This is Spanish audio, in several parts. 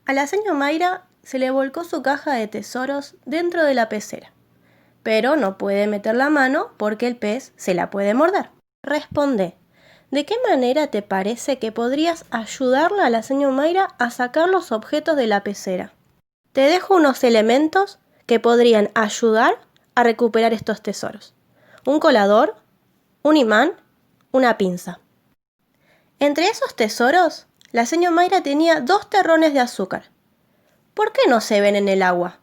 A la señora Mayra se le volcó su caja de tesoros dentro de la pecera, pero no puede meter la mano porque el pez se la puede morder. Responde, ¿de qué manera te parece que podrías ayudarla a la señora Mayra a sacar los objetos de la pecera? Te dejo unos elementos que podrían ayudar a recuperar estos tesoros. Un colador, un imán, una pinza. Entre esos tesoros, la señora Mayra tenía 2 terrones de azúcar. ¿Por qué no se ven en el agua?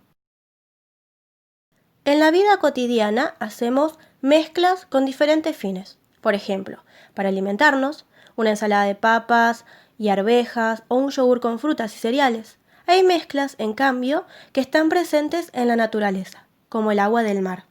En la vida cotidiana hacemos mezclas con diferentes fines. Por ejemplo, para alimentarnos, una ensalada de papas y arvejas o un yogur con frutas y cereales. Hay mezclas, en cambio, que están presentes en la naturaleza, como el agua del mar.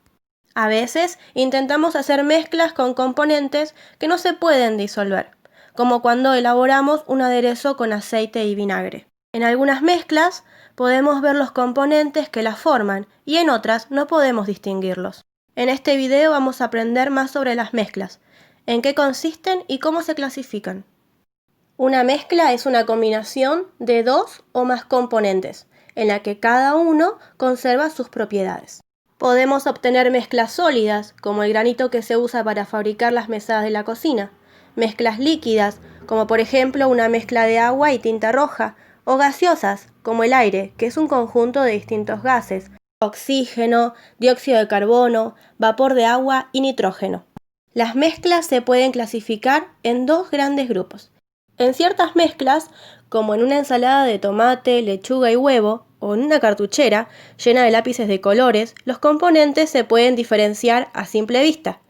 A veces intentamos hacer mezclas con componentes que no se pueden disolver, como cuando elaboramos un aderezo con aceite y vinagre. En algunas mezclas podemos ver los componentes que las forman y en otras no podemos distinguirlos. En este video vamos a aprender más sobre las mezclas, en qué consisten y cómo se clasifican. Una mezcla es una combinación de 2 o más componentes, en la que cada uno conserva sus propiedades. Podemos obtener mezclas sólidas, como el granito que se usa para fabricar las mesadas de la cocina, mezclas líquidas, como por ejemplo una mezcla de agua y tinta roja, o gaseosas, como el aire, que es un conjunto de distintos gases, oxígeno, dióxido de carbono, vapor de agua y nitrógeno. Las mezclas se pueden clasificar en 2 grandes grupos. En ciertas mezclas, como en una ensalada de tomate, lechuga y huevo, o en una cartuchera llena de lápices de colores, los componentes se pueden diferenciar a simple vista.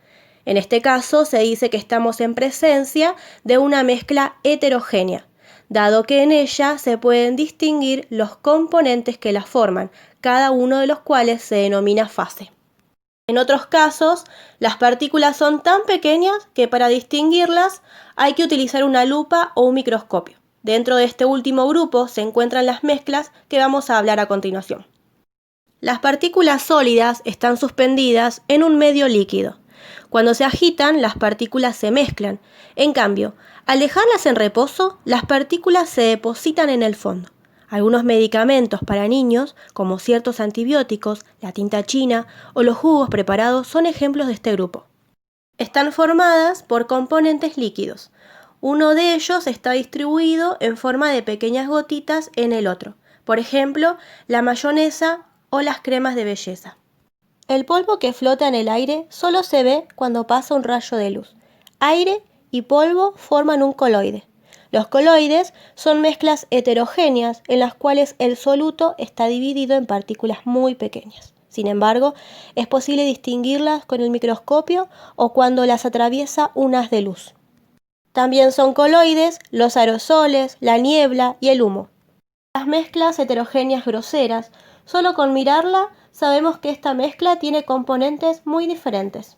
En este caso se dice que estamos en presencia de una mezcla heterogénea, dado que en ella se pueden distinguir los componentes que la forman, cada uno de los cuales se denomina fase. En otros casos, las partículas son tan pequeñas que para distinguirlas hay que utilizar una lupa o un microscopio. Dentro de este último grupo se encuentran las mezclas que vamos a hablar a continuación. Las partículas sólidas están suspendidas en un medio líquido. Cuando se agitan, las partículas se mezclan. En cambio, al dejarlas en reposo, las partículas se depositan en el fondo. Algunos medicamentos para niños, como ciertos antibióticos, la tinta china o los jugos preparados, son ejemplos de este grupo. Están formadas por componentes líquidos. Uno de ellos está distribuido en forma de pequeñas gotitas en el otro. Por ejemplo, la mayonesa o las cremas de belleza. El polvo que flota en el aire solo se ve cuando pasa un rayo de luz. Aire y polvo forman un coloide. Los coloides son mezclas heterogéneas en las cuales el soluto está dividido en partículas muy pequeñas. Sin embargo, es posible distinguirlas con el microscopio o cuando las atraviesa un haz de luz. También son coloides los aerosoles, la niebla y el humo. Las mezclas heterogéneas groseras, solo con mirarla sabemos que esta mezcla tiene componentes muy diferentes.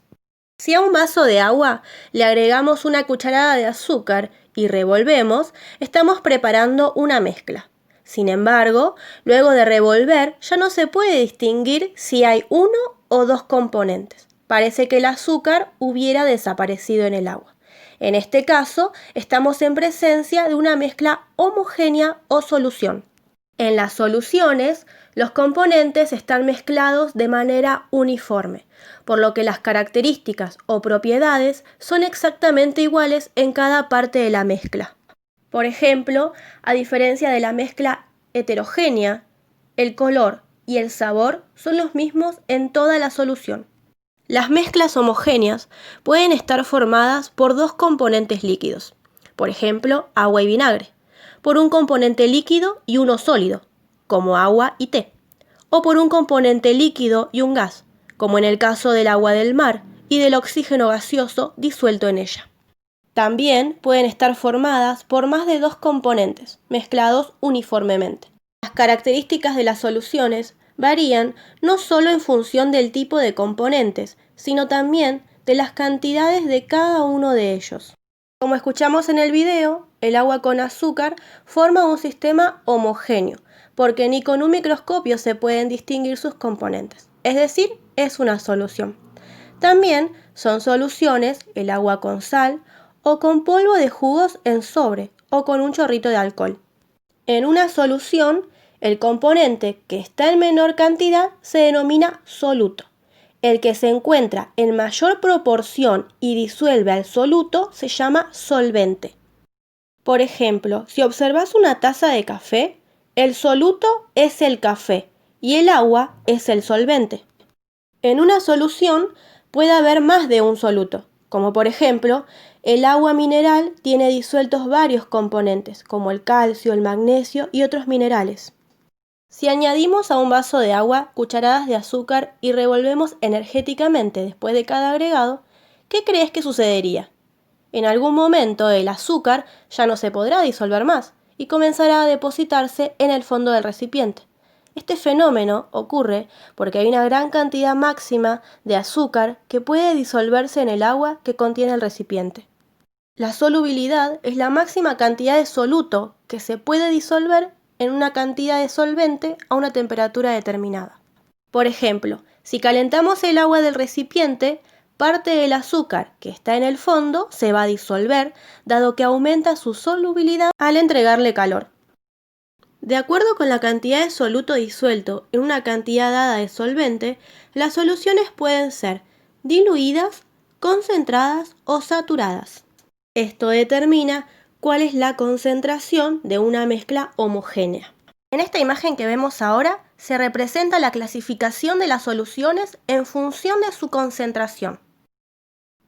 Si a un vaso de agua le agregamos una cucharada de azúcar y revolvemos, estamos preparando una mezcla. Sin embargo, luego de revolver ya no se puede distinguir si hay 1 o 2 componentes. Parece que el azúcar hubiera desaparecido en el agua. En este caso, estamos en presencia de una mezcla homogénea o solución. En las soluciones, los componentes están mezclados de manera uniforme, por lo que las características o propiedades son exactamente iguales en cada parte de la mezcla. Por ejemplo, a diferencia de la mezcla heterogénea, el color y el sabor son los mismos en toda la solución. Las mezclas homogéneas pueden estar formadas por 2 componentes líquidos, por ejemplo, agua y vinagre, por un componente líquido y uno sólido, como agua y té, o por un componente líquido y un gas, como en el caso del agua del mar y del oxígeno gaseoso disuelto en ella. También pueden estar formadas por más de 2 componentes, mezclados uniformemente. Las características de las soluciones varían no solo en función del tipo de componentes, sino también de las cantidades de cada uno de ellos. Como escuchamos en el video, el agua con azúcar forma un sistema homogéneo, porque ni con un microscopio se pueden distinguir sus componentes, es decir, es una solución. También son soluciones el agua con sal o con polvo de jugos en sobre o con un chorrito de alcohol. En una solución, El componente que está en menor cantidad se denomina soluto. El que se encuentra en mayor proporción y disuelve al soluto se llama solvente. Por ejemplo, si observas una taza de café, el soluto es el café y el agua es el solvente. En una solución puede haber más de un soluto, como por ejemplo, el agua mineral tiene disueltos varios componentes, como el calcio, el magnesio y otros minerales. Si añadimos a un vaso de agua cucharadas de azúcar y revolvemos energéticamente después de cada agregado, ¿qué crees que sucedería? En algún momento el azúcar ya no se podrá disolver más y comenzará a depositarse en el fondo del recipiente. Este fenómeno ocurre porque hay una gran cantidad máxima de azúcar que puede disolverse en el agua que contiene el recipiente. La solubilidad es la máxima cantidad de soluto que se puede disolver en una cantidad de solvente a una temperatura determinada. Por ejemplo, si calentamos el agua del recipiente, parte del azúcar que está en el fondo se va a disolver, dado que aumenta su solubilidad al entregarle calor. De acuerdo con la cantidad de soluto disuelto en una cantidad dada de solvente, las soluciones pueden ser diluidas, concentradas o saturadas. Esto determina cuál es la concentración de una mezcla homogénea. En esta imagen que vemos ahora se representa la clasificación de las soluciones en función de su concentración.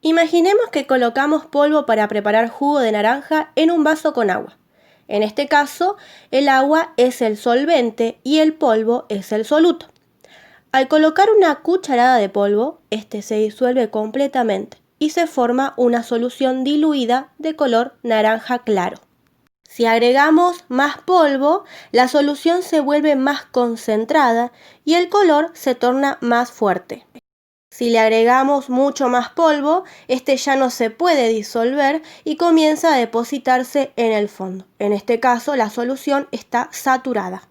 Imaginemos que colocamos polvo para preparar jugo de naranja en un vaso con agua. En este caso, el agua es el solvente y el polvo es el soluto. Al colocar una cucharada de polvo, este se disuelve completamente y se forma una solución diluida de color naranja claro. Si agregamos más polvo, la solución se vuelve más concentrada y el color se torna más fuerte. Si le agregamos mucho más polvo, este ya no se puede disolver y comienza a depositarse en el fondo. En este caso, la solución está saturada.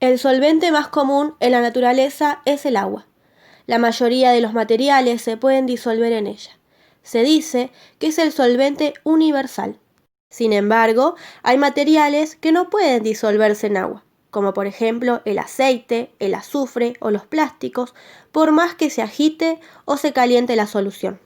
El solvente más común en la naturaleza es el agua. La mayoría de los materiales se pueden disolver en ella. Se dice que es el solvente universal. Sin embargo, hay materiales que no pueden disolverse en agua, como por ejemplo el aceite, el azufre o los plásticos, por más que se agite o se caliente la solución.